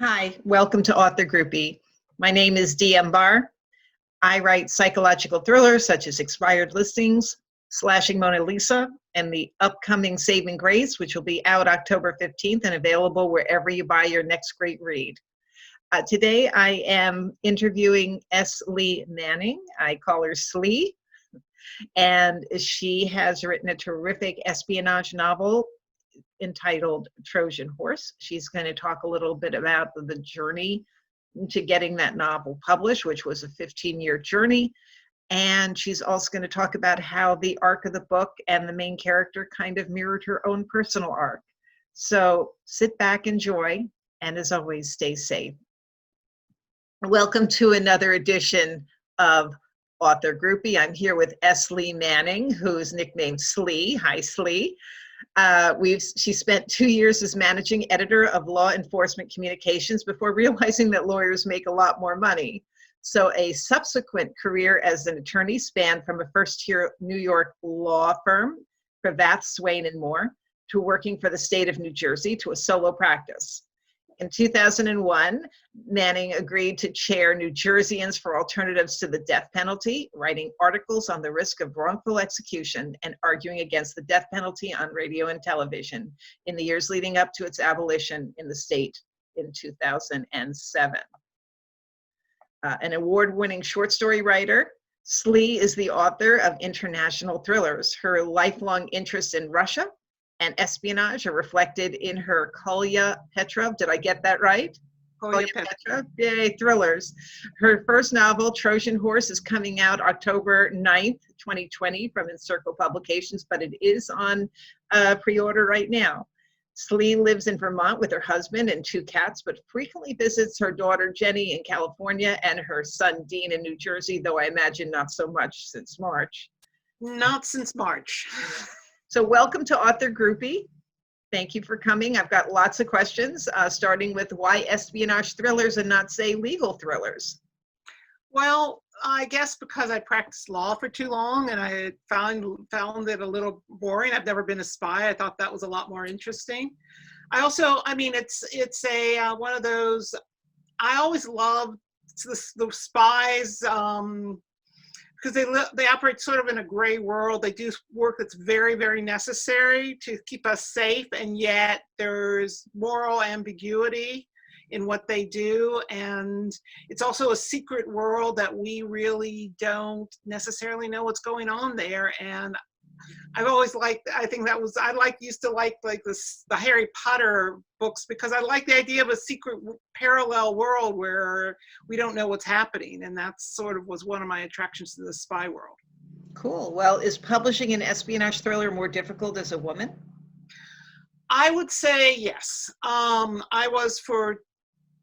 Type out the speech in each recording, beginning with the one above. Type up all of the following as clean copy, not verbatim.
Hi, welcome to Author Groupie. My name is DM Barr. I write psychological thrillers such as Expired Listings, Slashing Mona Lisa, and the upcoming Saving Grace, which will be out October 15th and available wherever you buy your next great read. Today I am interviewing S. Lee Manning. I call her Slee, and she has written a terrific espionage novel entitled Trojan Horse. She's going to talk a little bit about the journey to getting that novel published, which was a 15-year journey. And she's also going to talk about how the arc of the book and the main character kind of mirrored her own personal arc. So sit back, enjoy, and as always, stay safe. Welcome to another edition of Author Groupie. I'm here with S. Lee Manning, who is nicknamed Slee. Hi, Slee. She spent 2 years as managing editor of law enforcement communications before realizing that lawyers make a lot more money. So a subsequent career as an attorney spanned from a first-tier New York law firm, Cravath, Swaine & Moore, to working for the state of New Jersey to a solo practice. In 2001, Manning agreed to chair New Jerseyans for Alternatives to the Death Penalty, writing articles on the risk of wrongful execution and arguing against the death penalty on radio and television in the years leading up to its abolition in the state in 2007. An award-winning short story writer, Slee is the author of international thrillers. Her lifelong interest in Russia and espionage are reflected in her Kolya Petrov, did I get that right? Kolya Petrov, yay, thrillers. Her first novel, Trojan Horse, is coming out October 9th, 2020 from Encircle Publications, but it is on pre-order right now. Slee lives in Vermont with her husband and 2 cats, but frequently visits her daughter Jenny in California and her son Dean in New Jersey, though I imagine not so much since March. Not since March. So welcome to Author Groupie. Thank you for coming. I've got lots of questions, starting with why espionage thrillers and not, say, legal thrillers? Well, I guess because I practiced law for too long and I found it a little boring. I've never been a spy. I thought that was a lot more interesting. I also, it's a one of those, I always loved the spies, because they operate sort of in a gray world. They do work that's very, very necessary to keep us safe, and yet there's moral ambiguity in what they do. And it's also a secret world that we really don't necessarily know what's going on there. And I've always liked, used to like this, the Harry Potter books, because I like the idea of a secret parallel world where we don't know what's happening. And that sort of was one of my attractions to the spy world. Cool. Well, is publishing an espionage thriller more difficult as a woman? I would say yes. I was for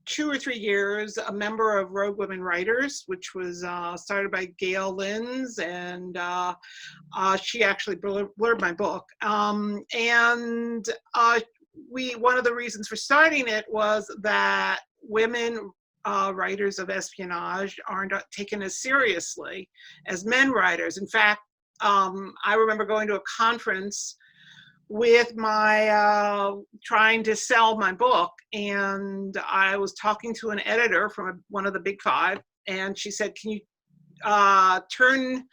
2 or 3 years a member of Rogue Women Writers, which was started by Gail Linz, and she actually blurred my book. One of the reasons for starting it was that women writers of espionage aren't taken as seriously as men writers. In fact, I remember going to a conference with my trying to sell my book, and I was talking to an editor from one of the big 5, and she said, can you turn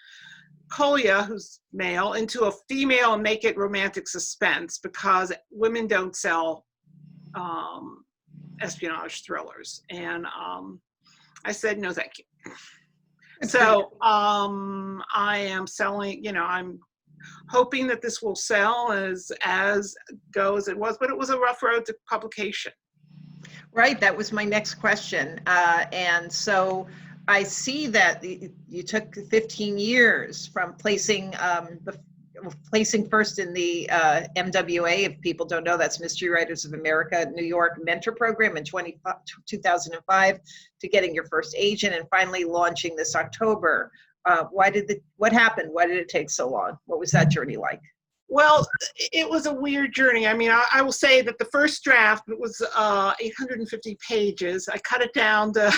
Kolya, who's male, into a female and make it romantic suspense, because women don't sell espionage thrillers. And I said, no, thank you. So I am selling, I'm hoping that this will sell as go as it was, but it was a rough road to publication. Right, that was my next question. And so I see that you took 15 years from placing first in the MWA, if people don't know, that's Mystery Writers of America, New York mentor program in 2005, to getting your first agent and finally launching this October. What happened? Why did it take so long? What was that journey like? Well, it was a weird journey. I will say that the first draft, it was 850 pages. I cut it down to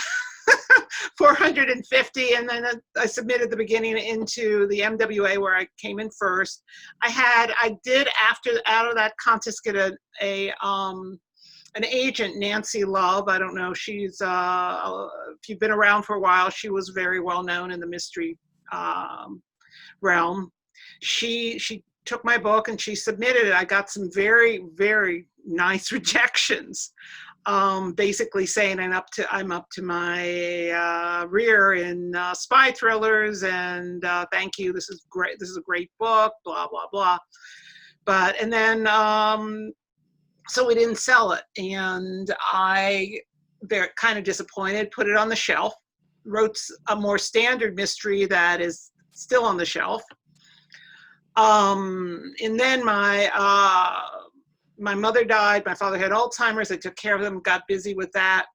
450, and then I submitted the beginning into the MWA, where I came in first. I did out of that contest get a an agent, Nancy Love. I don't know. She's, if you've been around for a while, she was very well known in the mystery realm. She took my book and she submitted it. I got some very, very nice rejections, basically saying I'm up to my rear in spy thrillers, and thank you. This is great. This is a great book. Blah blah blah. And then so we didn't sell it, and they're kind of disappointed. Put it on the shelf. Wrote a more standard mystery that is still on the shelf. And then my mother died. My father had Alzheimer's. I took care of them, got busy with that.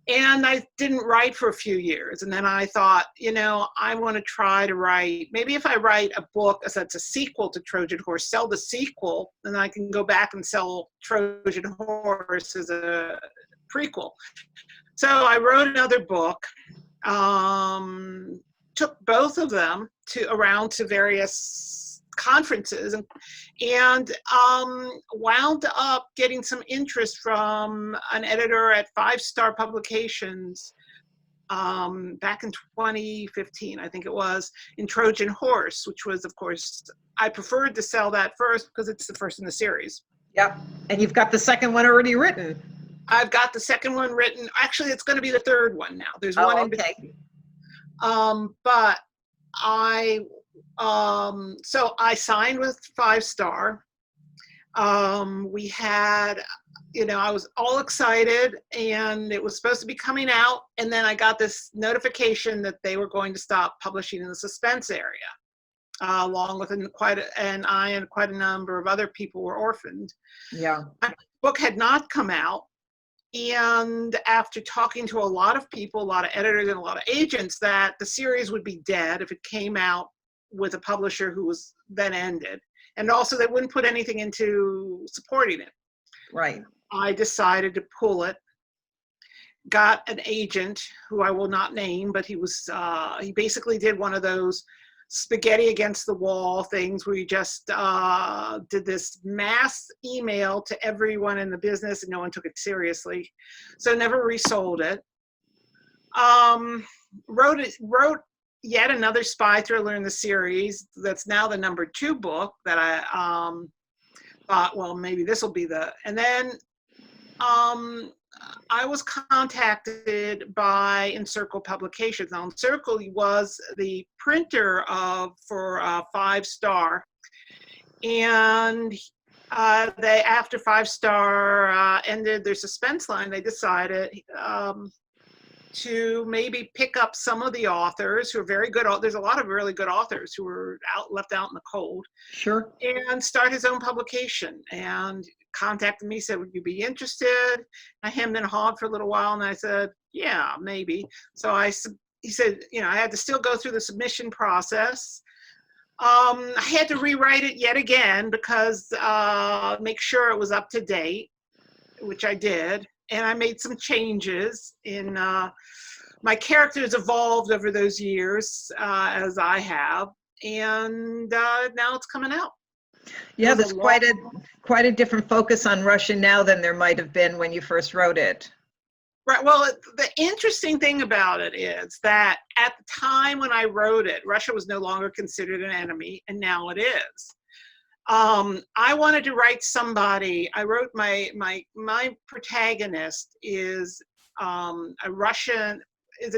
And I didn't write for a few years. And then I thought, I want to try to write, maybe if I write a book that's a sequel to Trojan Horse, sell the sequel, then I can go back and sell Trojan Horse as a prequel. So I wrote another book, took both of them around to various conferences, and wound up getting some interest from an editor at 5 Star Publications back in 2015, I think it was, in Trojan Horse, which was, of course, I preferred to sell that first because it's the first in the series. Yep. And you've got the second one already written. I've got the second one written. Actually, it's going to be the third one now. There's one in between. But so I signed with 5 Star. We had, I was all excited, and it was supposed to be coming out. And then I got this notification that they were going to stop publishing in the suspense area, along with quite a number of other people were orphaned. Yeah. My book had not come out. And after talking to a lot of people, a lot of editors and a lot of agents, that the series would be dead if it came out with a publisher who was then ended. And also they wouldn't put anything into supporting it. Right. I decided to pull it, got an agent who I will not name, but he basically did one of those spaghetti against the wall things where you just did this mass email to everyone in the business and no one took it seriously. So never resold it. Wrote yet another spy thriller in the series that's now the number 2 book that I thought, well, maybe this will be and then I was contacted by Encircle Publications. Now, Encircle was the printer for 5 Star, and after 5 Star ended their suspense line, they decided to maybe pick up some of the authors who are very good. There's a lot of really good authors who were left out in the cold. Sure. And start his own publication, and contacted me, said, would you be interested? I hemmed and hawed for a little while, and I said, yeah, maybe. So he said, I had to still go through the submission process. I had to rewrite it yet again because make sure it was up to date, which I did. And I made some changes in my characters evolved over those years, as I have, and now it's coming out. Yeah, there's quite a different focus on Russia now than there might have been when you first wrote it. Right. Well, the interesting thing about it is that at the time when I wrote it, Russia was no longer considered an enemy, and now it is. I wanted to write somebody. I wrote my protagonist is an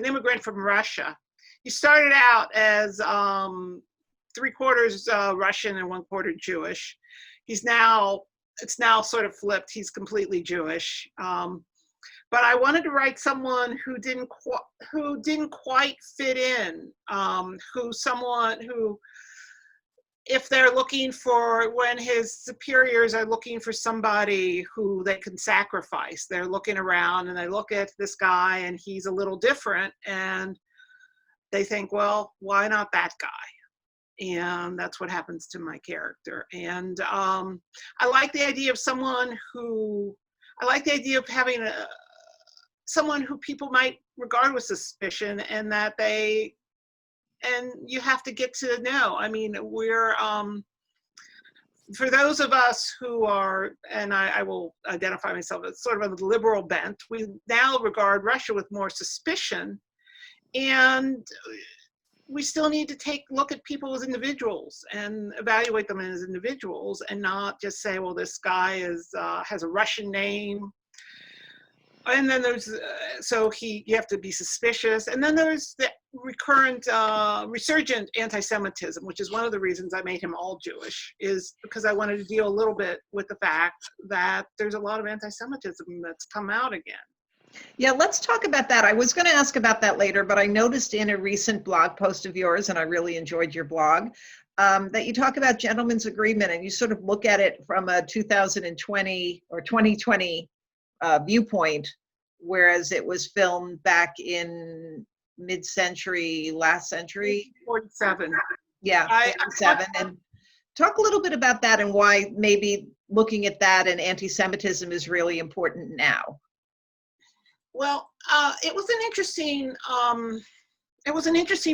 immigrant from Russia. He started out as 3/4 Russian and 1/4 Jewish. It's now sort of flipped. He's completely Jewish. But I wanted to write someone who didn't quite fit in. Who, if they're looking for, when his superiors are looking for somebody who they can sacrifice, they're looking around and they look at this guy and he's a little different, and they think, well, why not that guy? And that's what happens to my character. And I like the idea of having someone who people might regard with suspicion, and you have to get to know. I mean, for those of us who are, and I will identify myself as sort of a liberal bent, we now regard Russia with more suspicion, and we still need to look at people as individuals and evaluate them as individuals, and not just say, well, this guy has a Russian name. And then there's, you have to be suspicious. And then there's the recurrent, resurgent anti-Semitism, which is one of the reasons I made him all Jewish, is because I wanted to deal a little bit with the fact that there's a lot of anti-Semitism that's come out again. Yeah, let's talk about that. I was going to ask about that later, but I noticed in a recent blog post of yours, and I really enjoyed your blog, that you talk about gentleman's agreement, and you sort of look at it from a 2020 or 2020 viewpoint, whereas it was filmed back in mid-century, last century. 47. Yeah, 47. And talk a little bit about that and why maybe looking at that and anti-Semitism is really important now. Well, it was an interesting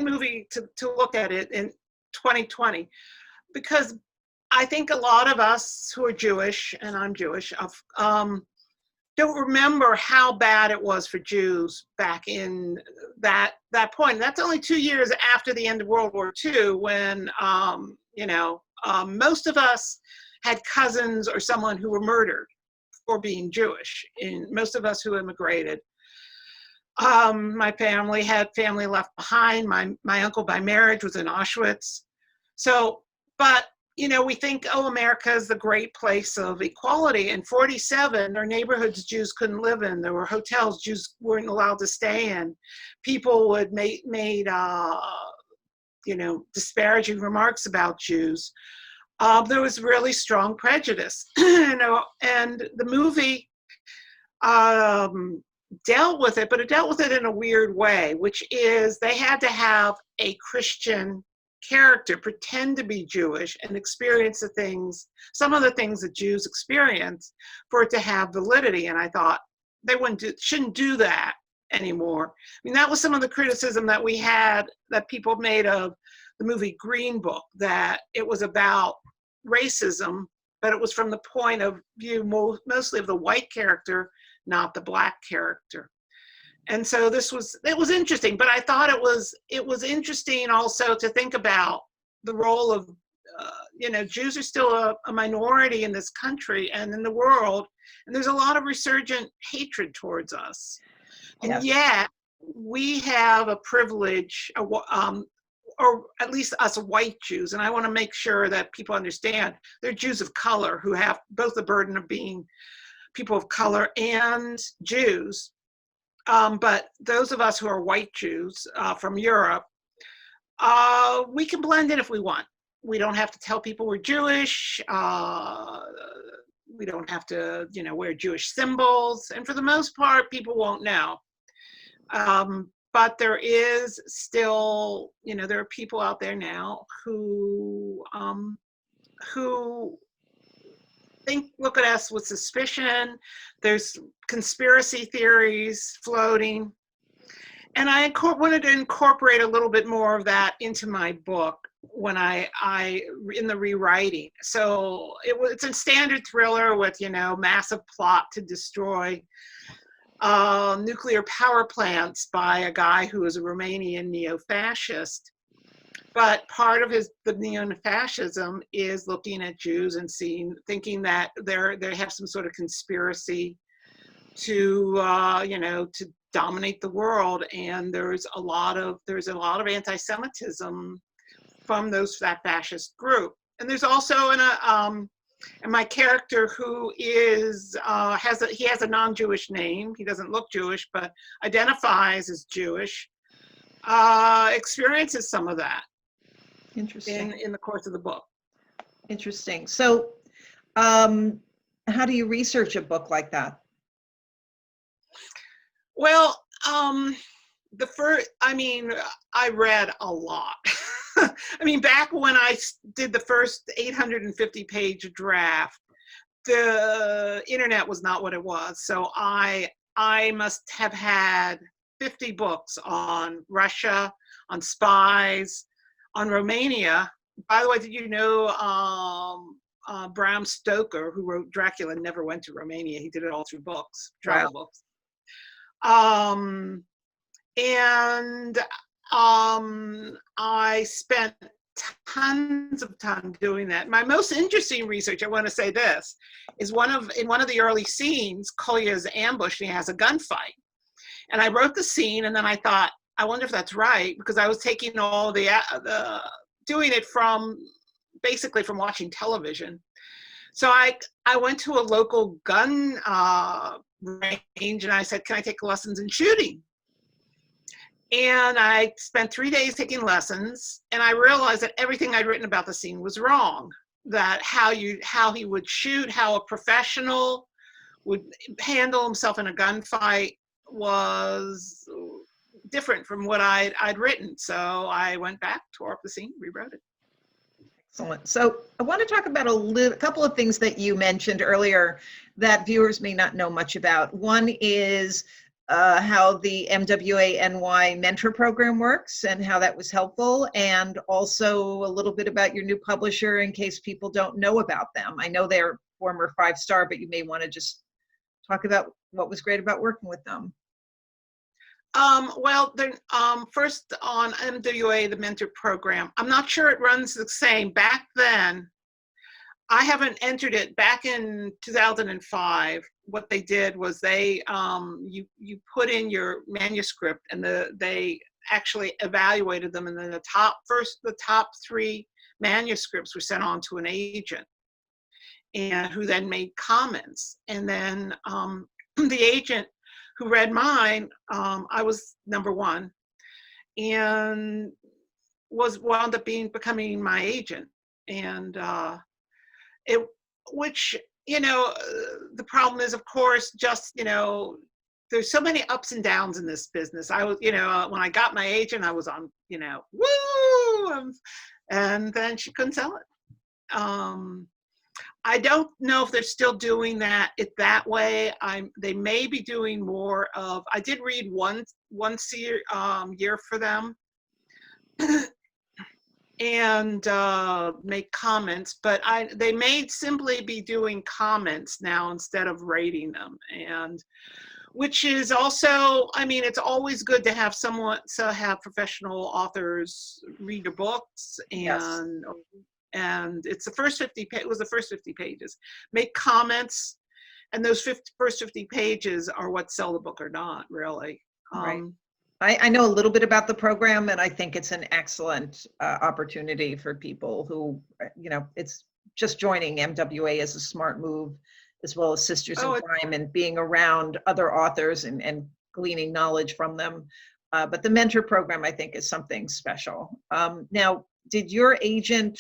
movie to look at it in 2020, because I think a lot of us who are Jewish, and I'm Jewish, don't remember how bad it was for Jews back in that point. That's only 2 years after the end of World War II, when most of us had cousins or someone who were murdered for being Jewish. In most of us who immigrated, my family had family left behind. My uncle by marriage was in Auschwitz. So, but we think, oh, America is the great place of equality. In 47, there were neighborhoods Jews couldn't live in. There were hotels Jews weren't allowed to stay in. People would made disparaging remarks about Jews. There was really strong prejudice, and the movie dealt with it, but it dealt with it in a weird way, which is they had to have a Christian character pretend to be Jewish and experience some of the things that Jews experience, for it to have validity. And I thought they shouldn't do that anymore. I mean, that was some of the criticism that we had, that people made of the movie Green Book, that it was about racism, but it was from the point of view mostly of the white character, not the black character. And so it was interesting, but I thought it was interesting also to think about the role of, Jews are still a minority in this country and in the world, and there's a lot of resurgent hatred towards us. And yet we have a privilege, or at least us white Jews, and I want to make sure that people understand they're Jews of color who have both the burden of being people of color and Jews. But those of us who are white Jews from Europe, we can blend in if we want. We don't have to tell people we're Jewish. We don't have to, wear Jewish symbols. And for the most part, people won't know. But there is still, there are people out there now who look at us with suspicion. There's conspiracy theories floating. And I wanted to incorporate a little bit more of that into my book when in the rewriting. So it's a standard thriller with, massive plot to destroy nuclear power plants by a guy who is a Romanian neo-fascist. But part of the neo-fascism is looking at Jews and thinking that they have some sort of conspiracy to dominate the world. And there's a lot of anti-Semitism from that fascist group. And there's also and my character, who has a non-Jewish name. He doesn't look Jewish, but identifies as Jewish. Experiences some of that. Interesting. In the course of the book. Interesting. So, how do you research a book like that? Well, I read a lot. I mean, back when I did the first 850-page draft, the internet was not what it was. So I must have had 50 books on Russia, on spies, on Romania. By the way, did you know Bram Stoker, who wrote Dracula, never went to Romania. He did it all through books, travel Wow. books. And I spent tons of time doing that. My most interesting research, I want to say this, is in one of the early scenes, Kolya is ambushed and he has a gunfight. And I wrote the scene, and then I thought, I wonder if that's right, because I was taking all the doing it from basically from watching television. So I went to a local gun range, and I said, can I take lessons in shooting? And I spent 3 days taking lessons, and I realized that everything I'd written about the scene was wrong. That how he would shoot, how a professional would handle himself in a gunfight was different from what I'd written. So I went back, tore up the scene, rewrote it. Excellent. So I want to talk about a couple of things that you mentioned earlier that viewers may not know much about. One is how the MWA-NY mentor program works and how that was helpful, and also a little bit about your new publisher in case people don't know about them. I know they're former 5-star, but you may want to just talk about what was great about working with them. Well, first on MWA, the mentor program, I'm not sure it runs the same. Back then, I haven't entered it. Back in 2005, what they did was they, you put in your manuscript, and they actually evaluated them, and then the top 3 manuscripts were sent on to an agent, and who then made comments. And then the agent who read mine, I was number 1, and wound up becoming my agent. And which, the problem is, of course, just, there's so many ups and downs in this business. I was, when I got my agent, I was on, woo, and then she couldn't sell it. I don't know if they're still doing it that way. They may be doing more of, I did read once year for them and make comments, but they may simply be doing comments now instead of rating them. And which is also, it's always good to have have professional authors read your books, and Yes. And it's the first 50 pages. Make comments, and those first 50 pages are what sell the book or not, really. Right. I know a little bit about the program, and I think it's an excellent opportunity for people who, it's just joining MWA is a smart move, as well as Sisters in Crime, and being around other authors and gleaning knowledge from them. But the mentor program, I think, is something special. Now, did your agent,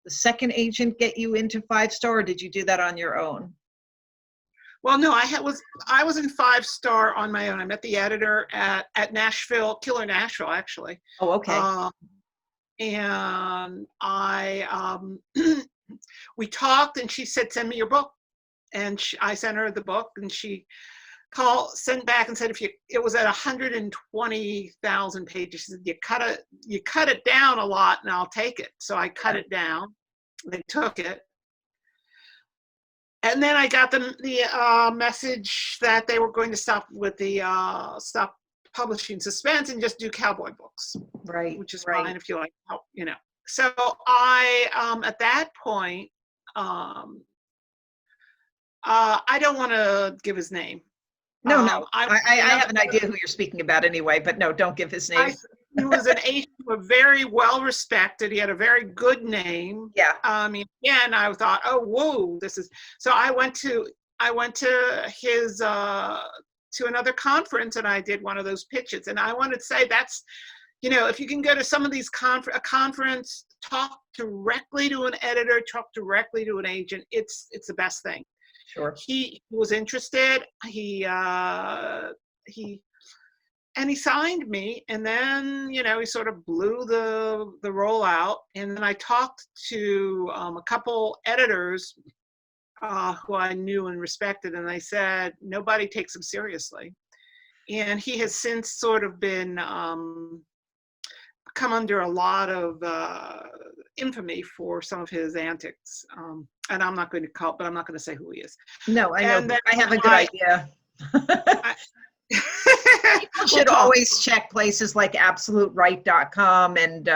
the second agent, get you into 5-star, or did you do that on your own? Well, no, I was in 5-star on my own. I met the editor at Nashville, Killer Nashville, actually. Oh, okay. And we talked, and she said, "Send me your book." And I sent her the book, and she sent back and said, it was at 120,000 pages. She said, you cut it down a lot, and I'll take it. So I cut it down. They took it. And then I got the message that they were going to stop publishing suspense and just do cowboy books. Right. Which is fine if you like, So I, at that point, I don't want to give his name. No. I have an idea who you're speaking about anyway, but no, don't give his name. He was an agent who was very well respected. He had a very good name. Yeah. Again, I thought, oh, whoa, this is. So I went to his to another conference, and I did one of those pitches. And I wanted to say that's, if you can go to some of these a conference, talk directly to an editor, talk directly to an agent. It's the best thing. Sure. He was interested. He signed me, and then he sort of blew the roll out. And then I talked to a couple editors who I knew and respected, and they said nobody takes him seriously. And he has since sort of been come under a lot of infamy for some of his antics. And I'm not going to call, but I'm not going to say who he is. No, I know. And then I have a good idea. I, People should always check places like absoluteright.com and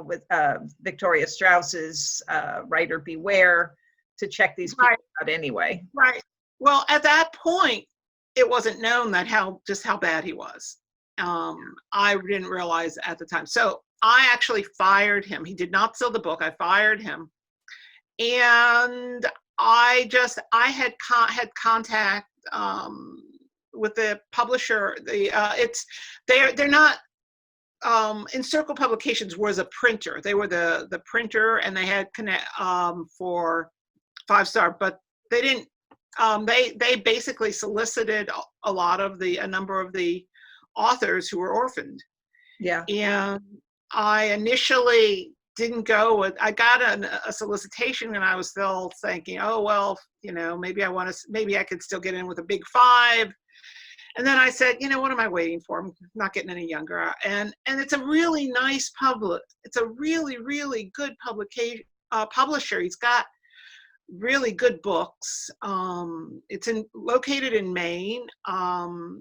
with Victoria Strauss's Writer Beware to check these people out anyway. Right. Well, at that point, it wasn't known that just how bad he was. I didn't realize at the time. So I actually fired him. He did not sell the book. I fired him. And I had contact with the publisher. They're not, Encircle Publications was a printer. They were the printer, and they had connect for 5-star, but they didn't. They basically solicited a number of the authors who were orphaned. Yeah. And I initially didn't go with. I got a solicitation, and I was still thinking, oh well, maybe I could still get in with a big 5. And then I said, what am I waiting for? I'm not getting any younger. And it's a really nice It's a really, really good publisher. He's got really good books. It's located in Maine. I'm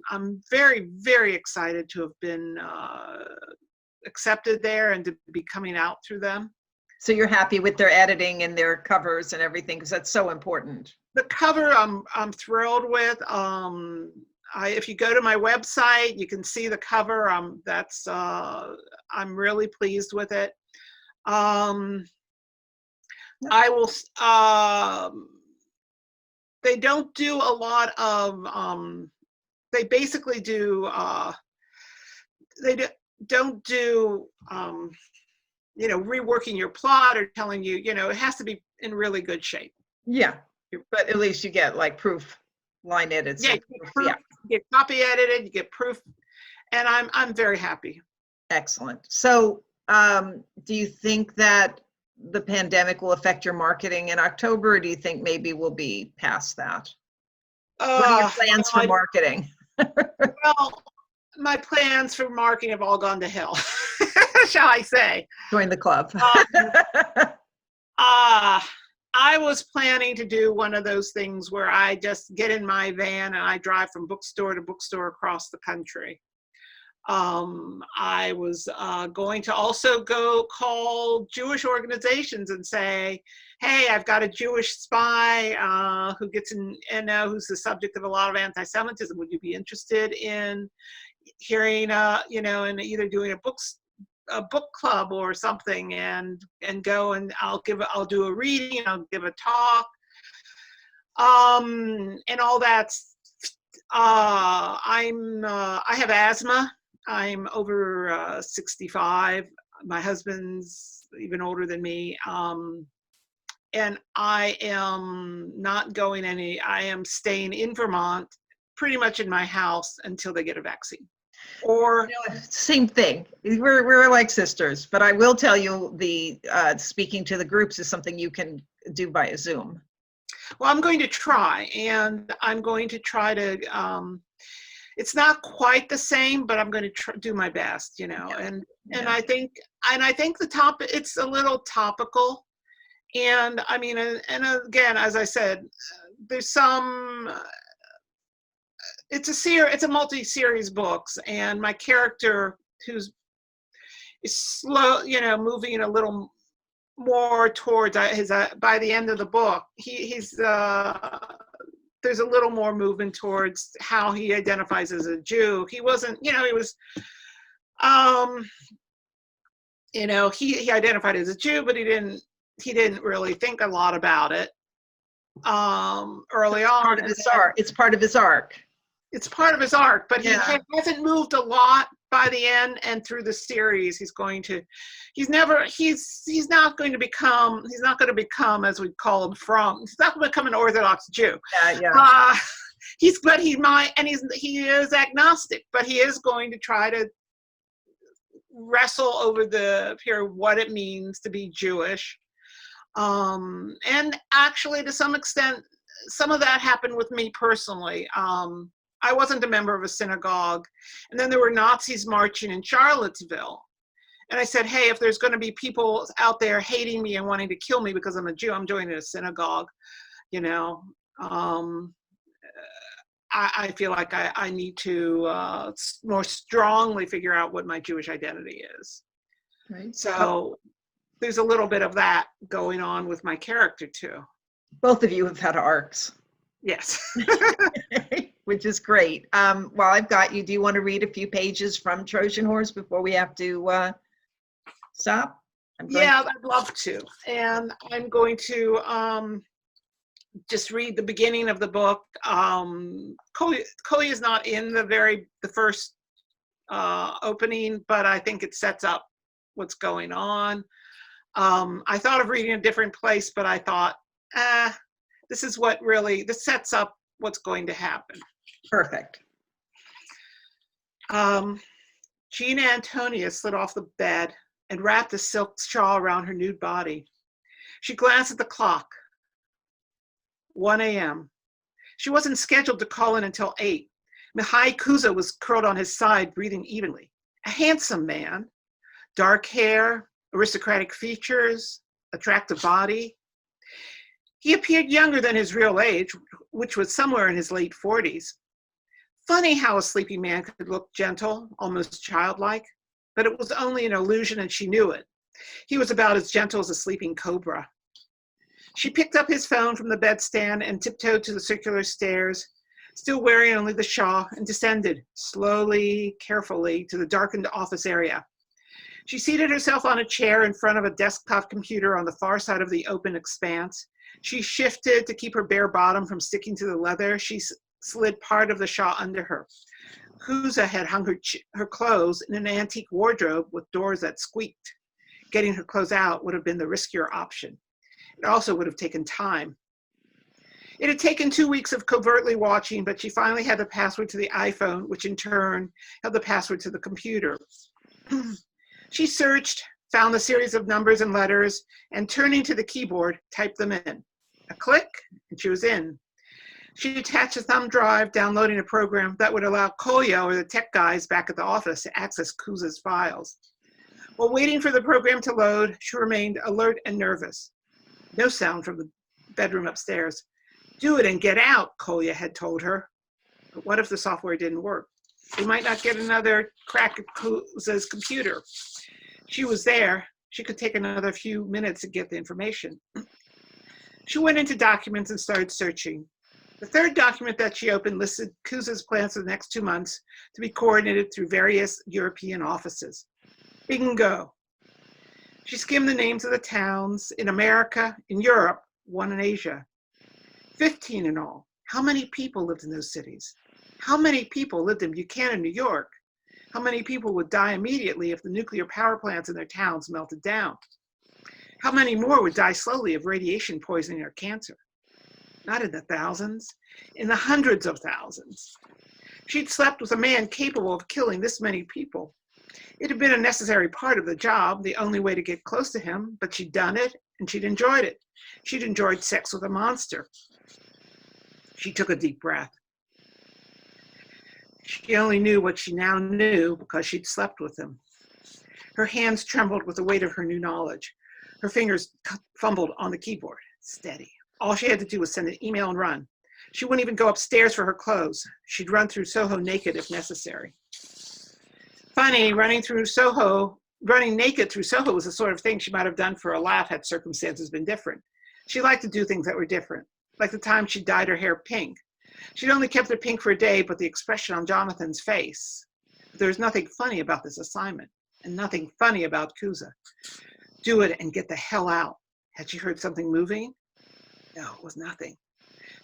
very, very excited to have been accepted there and to be coming out through them. So you're happy with their editing and their covers and everything, because that's so important. The cover I'm thrilled with. If you go to my website, you can see the cover. I'm really pleased with it. I will. They don't do a lot of. They basically do. Don't do. Reworking your plot or telling you. It has to be in really good shape. Yeah, but at least you get like proof line edits. Yeah, you get copy edited. You get proof, and I'm very happy. Excellent. So, do you think that the pandemic will affect your marketing in October, or do you think maybe we'll be past that? What are your plans for marketing? Well, my plans for marketing have all gone to hell, shall I say. Join the club. I was planning to do one of those things where I just get in my van and I drive from bookstore to bookstore across the country. I was going to also go call Jewish organizations and say, hey, I've got a Jewish spy who gets in, who's the subject of a lot of anti-Semitism. Would you be interested in hearing, and either doing a book club or something, and go, and I'll do a reading, I'll give a talk, and all that. I have asthma. I'm over 65. My husband's even older than me. And I am not going I am staying in Vermont, pretty much in my house until they get a vaccine. Or same thing. We're like sisters, but I will tell you the speaking to the groups is something you can do via Zoom. Well, I'm going to try, and I'm going to try to, it's not quite the same, but I'm going to do my best, and I think it's a little topical. And I mean, and again, as I said, there's some, it's a multi-series books, and my character is slow, moving a little more towards his, by the end of the book, he's there's a little more movement towards how he identifies as a Jew. He wasn't, he was, he identified as a Jew, but he didn't really think a lot about it early on. It's part of his arc. It's part of his arc, but he hasn't moved a lot by the end and through the series. He's not going to become, as we call him, he's not going to become an Orthodox Jew. He is agnostic, but he is going to try to wrestle over what it means to be Jewish. And actually, to some extent, some of that happened with me personally. I wasn't a member of a synagogue, and then there were Nazis marching in Charlottesville. And I said, hey, if there's going to be people out there hating me and wanting to kill me because I'm a Jew, I'm joining a synagogue, you know. I feel like I need to more strongly figure out what my Jewish identity is. Right. So there's a little bit of that going on with my character too. Both of you have had arcs. Yes. Which is great. While I've got you, do you want to read a few pages from Trojan Horse before we have to stop? Yeah, I'd love to. And I'm going to just read the beginning of the book. Coley is not in the first opening, but I think it sets up what's going on. I thought of reading a different place, but I thought, this sets up what's going to happen. Perfect. Gina Antonia slid off the bed and wrapped a silk shawl around her nude body. She glanced at the clock. 1 a.m. She wasn't scheduled to call in until 8. Mihai Kuza was curled on his side, breathing evenly. A handsome man, dark hair, aristocratic features, attractive body. He appeared younger than his real age, which was somewhere in his late 40s. Funny how a sleepy man could look gentle, almost childlike, but it was only an illusion and she knew it. He was about as gentle as a sleeping cobra. She picked up his phone from the bedstand and tiptoed to the circular stairs, still wearing only the shawl, and descended slowly, carefully to the darkened office area. She seated herself on a chair in front of a desktop computer on the far side of the open expanse. She shifted to keep her bare bottom from sticking to the leather. She slid part of the shawl under her. Kuza had hung her clothes in an antique wardrobe with doors that squeaked. Getting her clothes out would have been the riskier option. It also would have taken time. It had taken 2 weeks of covertly watching, but she finally had the password to the iPhone, which in turn held the password to the computer. She searched, found the series of numbers and letters, and turning to the keyboard, typed them in. A click, and she was in. She attached a thumb drive, downloading a program that would allow Kolya or the tech guys back at the office to access Kuza's files. While waiting for the program to load, she remained alert and nervous. No sound from the bedroom upstairs. Do it and get out, Kolya had told her. But what if the software didn't work? They might not get another crack at Kuza's computer. She was there. She could take another few minutes to get the information. She went into documents and started searching. The third document that she opened listed Kuza's plans for the next 2 months to be coordinated through various European offices. Bingo. She skimmed the names of the towns in America, in Europe, one in Asia. 15 in all. How many people lived in those cities? How many people lived in Buchanan, New York? How many people would die immediately if the nuclear power plants in their towns melted down? How many more would die slowly of radiation poisoning or cancer? Not in the thousands, in the hundreds of thousands. She'd slept with a man capable of killing this many people. It had been a necessary part of the job, the only way to get close to him, but she'd done it and she'd enjoyed it. She'd enjoyed sex with a monster. She took a deep breath. She only knew what she now knew because she'd slept with him. Her hands trembled with the weight of her new knowledge. Her fingers fumbled on the keyboard. Steady. All she had to do was send an email and run. She wouldn't even go upstairs for her clothes. She'd run through Soho naked if necessary. Funny, running naked through Soho was the sort of thing she might have done for a laugh had circumstances been different. She liked to do things that were different, like the time she dyed her hair pink. She'd only kept it pink for a day, but the expression on Jonathan's face. There was nothing funny about this assignment, and nothing funny about Kuza. Do it and get the hell out. Had she heard something moving? No, it was nothing.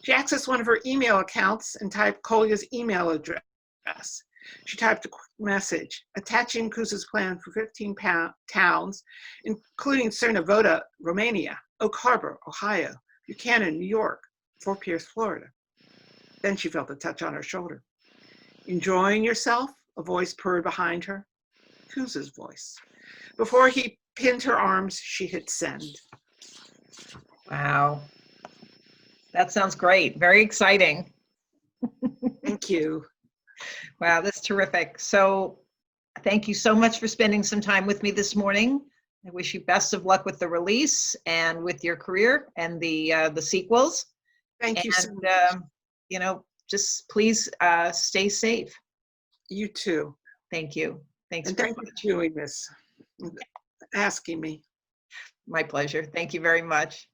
She accessed one of her email accounts and typed Kolya's email address. She typed a quick message, attaching Kuza's plan for 15 towns, including Cernavoda, Romania, Oak Harbor, Ohio, Buchanan, New York, Fort Pierce, Florida. Then she felt a touch on her shoulder. Enjoying yourself? A voice purred behind her. Kuza's voice. Before he pinned her arms, she hit send. Wow. That sounds great. Very exciting. Thank you. Wow, that's terrific. So Thank you so much for spending some time with me this morning. I wish you best of luck with the release and with your career and the sequels. Thank you so And much. just please stay safe. You too. Thank you. Thanks And very thank you much. for doing this, asking me. My pleasure. Thank you very much.